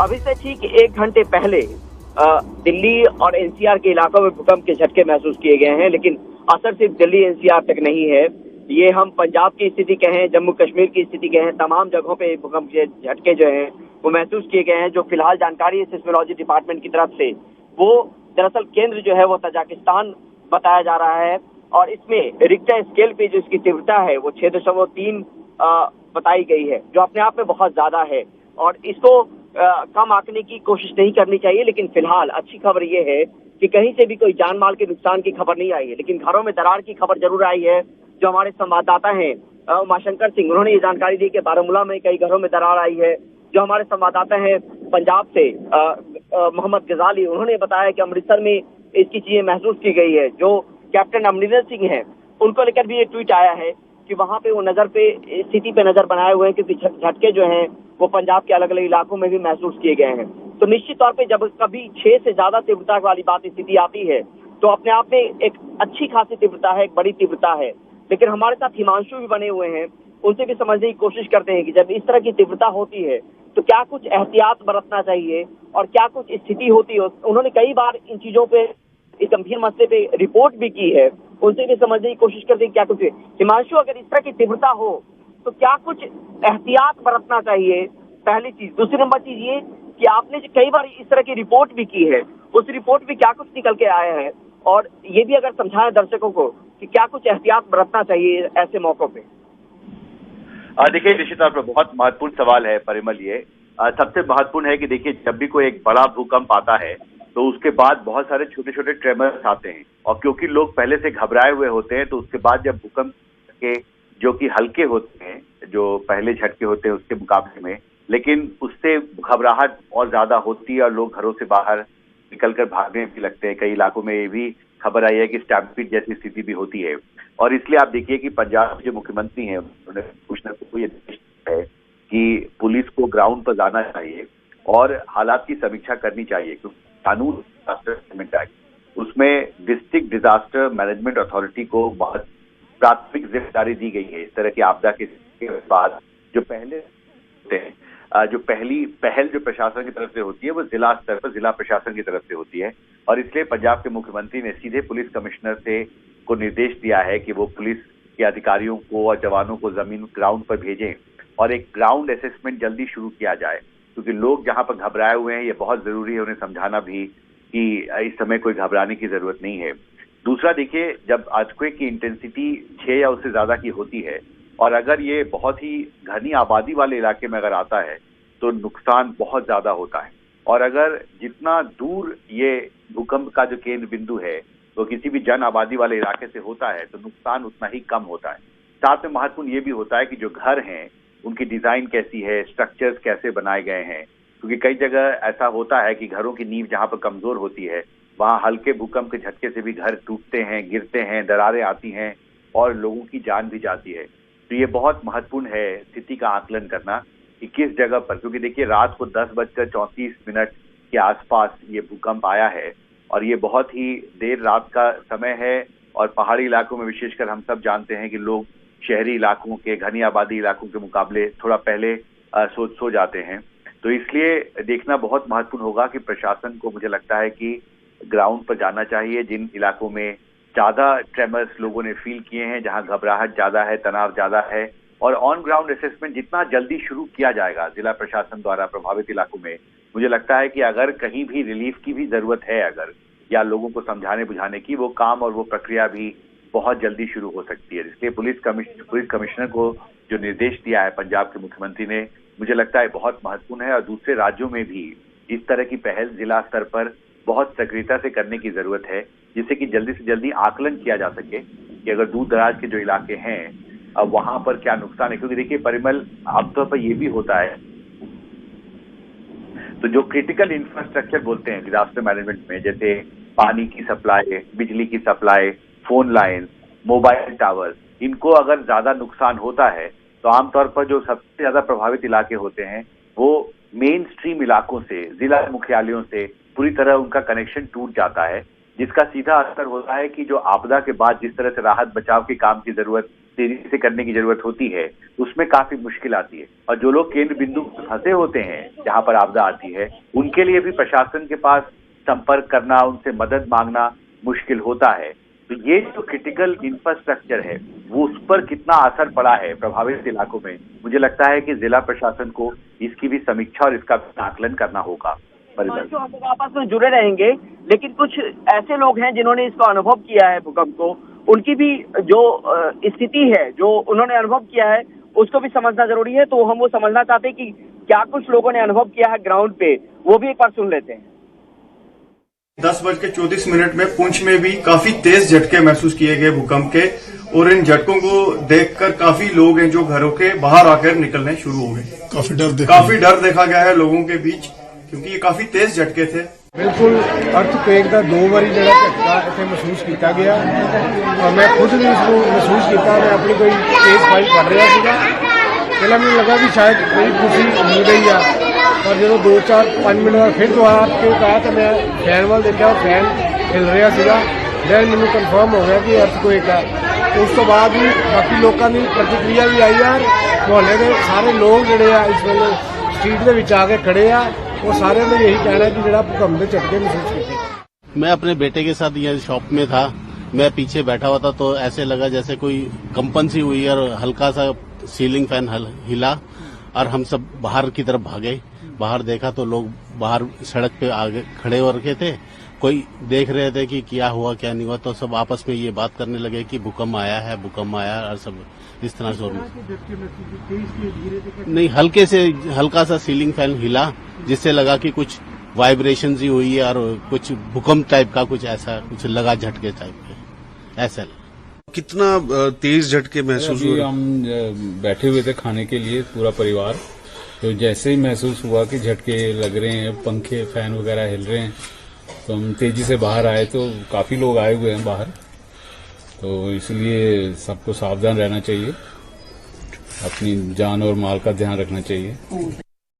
अभी से ठीक 1 घंटे पहले दिल्ली और एनसीआर के इलाकों में भूकंप के झटके महसूस किए गए हैं, लेकिन असर सिर्फ दिल्ली एनसीआर तक नहीं है। ये हम पंजाब की स्थिति कहें, जम्मू कश्मीर की स्थिति कहें, तमाम जगहों पे भूकंप के झटके जो हैं वो महसूस किए गए हैं। जो फिलहाल जानकारी है सिस्मोलॉजी डिपार्टमेंट की तरफ से, वो दरअसल केंद्र जो है वो तजाकिस्तान बताया जा रहा है और इसमें रिक्टर स्केल पे जो इसकी तीव्रता है वो 6.3 बताई गई है, जो अपने आप में बहुत ज्यादा है और इसको कम आंकने की कोशिश नहीं करनी चाहिए। लेकिन फिलहाल अच्छी खबर ये है कि कहीं से भी कोई जान माल के नुकसान की खबर नहीं आई है, लेकिन घरों में दरार की खबर जरूर आई है। जो हमारे संवाददाता हैं उमाशंकर सिंह, उन्होंने ये जानकारी दी कि बारामूला में कई घरों में दरार आई है। जो हमारे संवाददाता हैं पंजाब से मोहम्मद गजाली, उन्होंने बताया कि अमृतसर में इसकी चीजें महसूस की गई है। जो कैप्टन अमरिंदर सिंह हैं, उनको लेकर भी ये ट्वीट आया है कि वहां पे वो नजर पे स्थिति पे नजर बनाए हुए हैं, क्योंकि झटके जो हैं वो पंजाब के अलग अलग इलाकों में भी महसूस किए गए हैं। तो निश्चित तौर पे जब कभी 6 से ज्यादा तीव्रता वाली बात स्थिति आती है तो अपने आप में एक अच्छी खासी तीव्रता है, एक बड़ी तीव्रता है। लेकिन हमारे साथ हिमांशु भी बने हुए हैं, उनसे भी समझने की कोशिश करते हैं कि जब इस तरह की तीव्रता होती है तो क्या कुछ एहतियात बरतना चाहिए और क्या कुछ स्थिति होती है। उन्होंने कई बार इन चीजों पे, इस गंभीर मसले पे रिपोर्ट भी की है, उनसे भी समझने की कोशिश करते हैं क्या कुछ है। हिमांशु, अगर इस तरह की तीव्रता हो तो क्या कुछ एहतियात बरतना चाहिए, पहली चीज। दूसरी नंबर चीज ये कि आपने जो कई बार इस तरह की रिपोर्ट भी की है, उस रिपोर्ट में क्या कुछ निकल के आया है, और ये भी अगर समझाएं दर्शकों को कि क्या कुछ एहतियात बरतना चाहिए ऐसे मौकों पे। देखिए, निश्चित तौर पर बहुत महत्वपूर्ण सवाल है परिमल। ये सबसे महत्वपूर्ण है कि देखिए, जब भी कोई एक बड़ा भूकंप आता है तो उसके बाद बहुत सारे छोटे छोटे ट्रेमर्स आते हैं, और क्योंकि लोग पहले से घबराए हुए होते हैं तो उसके बाद जब भूकंप के जो कि हल्के होते हैं, जो पहले झटके होते हैं उसके मुकाबले में, लेकिन उससे घबराहट और ज्यादा होती है और लोग घरों से बाहर निकलकर भागने भी लगते हैं। कई इलाकों में ये भी खबर आई है कि स्टैम्पीड जैसी स्थिति भी होती है। और इसलिए आप देखिए कि पंजाब के जो मुख्यमंत्री हैं, उन्होंने कुछ न कुछ ये है कि पुलिस को ग्राउंड पर जाना चाहिए और हालात की समीक्षा करनी चाहिए, क्योंकि कानून डिजास्टर मैनेजमेंट एक्ट, उसमें डिस्ट्रिक्ट डिजास्टर मैनेजमेंट अथॉरिटी को बहुत प्राथमिक जिम्मेदारी दी गई है। इस तरह की आपदा के बाद जो पहले होते हैं, जो पहली पहल जो प्रशासन की तरफ से होती है वो जिला स्तर पर जिला प्रशासन की तरफ से होती है। और इसलिए पंजाब के मुख्यमंत्री ने सीधे पुलिस कमिश्नर से को निर्देश दिया है कि वो पुलिस के अधिकारियों को और जवानों को जमीन ग्राउंड पर भेजें और एक ग्राउंड असेसमेंट जल्दी शुरू किया जाए, क्योंकि लोग जहां पर घबराए हुए हैं ये बहुत जरूरी है उन्हें समझाना भी कि इस समय कोई घबराने की जरूरत नहीं है। दूसरा, देखिए, जब अर्थक्वेक की इंटेंसिटी 6 या उससे ज्यादा की होती है और अगर ये बहुत ही घनी आबादी वाले इलाके में अगर आता है तो नुकसान बहुत ज्यादा होता है। और अगर जितना दूर ये भूकंप का जो केंद्र बिंदु है तो किसी भी जन आबादी वाले इलाके से होता है तो नुकसान उतना ही कम होता है। साथ में महत्वपूर्ण ये भी होता है कि जो घर हैं उनकी डिजाइन कैसी है, स्ट्रक्चर्स कैसे बनाए गए हैं, क्योंकि कई जगह ऐसा होता है कि घरों की नींव जहां पर कमजोर होती है वहां हल्के भूकंप के झटके से भी घर टूटते हैं, गिरते हैं, दरारें आती हैं और लोगों की जान भी जाती है। तो ये बहुत महत्वपूर्ण है स्थिति का आकलन करना कि किस जगह पर, क्योंकि देखिए रात को 10:34 के आसपास ये भूकंप आया है और ये बहुत ही देर रात का समय है और पहाड़ी इलाकों में विशेषकर हम सब जानते हैं कि लोग शहरी इलाकों के, घनी आबादी इलाकों के मुकाबले थोड़ा पहले सो जाते हैं। तो इसलिए देखना बहुत महत्वपूर्ण होगा कि प्रशासन को, मुझे लगता है कि ग्राउंड पर जाना चाहिए जिन इलाकों में ज्यादा ट्रेमर्स लोगों ने फील किए हैं, जहां घबराहट ज्यादा है, तनाव ज्यादा है, और ऑन ग्राउंड असेसमेंट जितना जल्दी शुरू किया जाएगा जिला प्रशासन द्वारा प्रभावित इलाकों में, मुझे लगता है कि अगर कहीं भी रिलीफ की भी जरूरत है अगर, या लोगों को समझाने बुझाने की, वो काम और वो प्रक्रिया भी बहुत जल्दी शुरू हो सकती है। इसलिए पुलिस कमिश्नर को जो निर्देश दिया है पंजाब के मुख्यमंत्री ने, मुझे लगता है बहुत महत्वपूर्ण है और दूसरे राज्यों में भी इस तरह की पहल जिला स्तर पर बहुत सक्रियता से करने की जरूरत है, जिससे कि जल्दी से जल्दी आकलन किया जा सके कि अगर दूर दराज के जो इलाके हैं अब वहां पर क्या नुकसान है। क्योंकि देखिए परिमल, आमतौर पर यह भी होता है, तो जो क्रिटिकल इंफ्रास्ट्रक्चर बोलते हैं डिजास्टर मैनेजमेंट में, जैसे पानी की सप्लाई, बिजली की supply, phone line, mobile tower, इनको अगर ज्यादा नुकसान होता है तो आमतौर पर जो सबसे ज्यादा प्रभावित इलाके होते हैं वो मेन स्ट्रीम इलाकों से, जिला मुख्यालयों से पूरी तरह उनका कनेक्शन टूट जाता है जिसका सीधा असर होता है कि जो आपदा के बाद जिस तरह से राहत बचाव के काम की जरूरत तेजी से करने की जरूरत होती है, उसमें काफी मुश्किल आती है। और जो लोग केंद्र बिंदु पर फंसे होते हैं जहां पर आपदा आती है, उनके लिए भी प्रशासन के पास संपर्क करना, उनसे मदद मांगना मुश्किल होता है। तो ये जो क्रिटिकल इंफ्रास्ट्रक्चर है, वो उस पर कितना असर पड़ा है प्रभावित इलाकों में, मुझे लगता है कि जिला प्रशासन को इसकी भी समीक्षा और इसका आकलन करना होगा। जो हम लोग आपस में जुड़े रहेंगे, लेकिन कुछ ऐसे लोग हैं जिन्होंने इसको अनुभव किया है, भूकंप को, उनकी भी जो स्थिति है, जो उन्होंने अनुभव किया है, उसको भी समझना जरूरी है। तो हम वो समझना चाहते हैं कि क्या कुछ लोगों ने अनुभव किया है ग्राउंड पे, वो भी एक बार सुन लेते हैं। 10:34 में पुंछ में भी काफी तेज झटके महसूस किए गए भूकंप के, और इन झटकों को देखकर काफी लोग हैं जो घरों के बाहर आकर निकलने शुरू हो गए। काफी डर देखा गया है लोगों के बीच, क्योंकि ये काफी तेज झटके थे। बिल्कुल अर्थक्वेक का 2 बारी जरा झटका इतने महसूस किया गया, और मैं खुद भी इसको महसूस किया। मैं अपनी कोई केस फाइल कर रहा था, पहले मैंने लगा कि शायद मेरी कुर्सी मिल गई है, और जो 2-4-5 मिनट बाद फिर दोबारा के कहा तो मैं फैन वाल देखा और फैन हिल रहा सीगा, फिर मैंने कन्फर्म हो गया कि अर्थक्वेक है। तो उस तो बाद भी बाकी लोगों की प्रतिक्रिया भी आई है, मोहल्ले के सारे लोग जोड़े इस वेले स्ट्रीट के विच आके खड़े आ, वो सारे ने यही कहना है कि जरा भूकंप के झटके महसूस किए। मैं अपने बेटे के साथ यहाँ शॉप में था, मैं पीछे बैठा हुआ था, तो ऐसे लगा जैसे कोई कंपन सी हुई और हल्का सा सीलिंग फैन हिला, और हम सब बाहर की तरफ भागे। बाहर देखा तो लोग बाहर सड़क पे आगे खड़े हो रखे थे, कोई देख रहे थे कि क्या हुआ क्या नहीं हुआ, तो सब आपस में ये बात करने लगे कि भूकंप आया है, और सब इस तरह से। नहीं, हल्का सा सीलिंग फैन हिला, जिससे लगा कि कुछ वाइब्रेशन ही हुई है, और कुछ भूकंप टाइप का कुछ ऐसा कुछ लगा, झटके टाइप के ऐसा। कितना तेज झटके महसूस हुए? हम बैठे हुए थे खाने के लिए पूरा परिवार, तो जैसे ही महसूस हुआ कि झटके लग रहे हैं, पंखे फैन वगैरह हिल रहे हैं, तो हम तेजी से बाहर आए, तो काफी लोग आए हुए हैं बाहर। तो इसलिए सबको सावधान रहना चाहिए, अपनी जान और माल का ध्यान रखना चाहिए।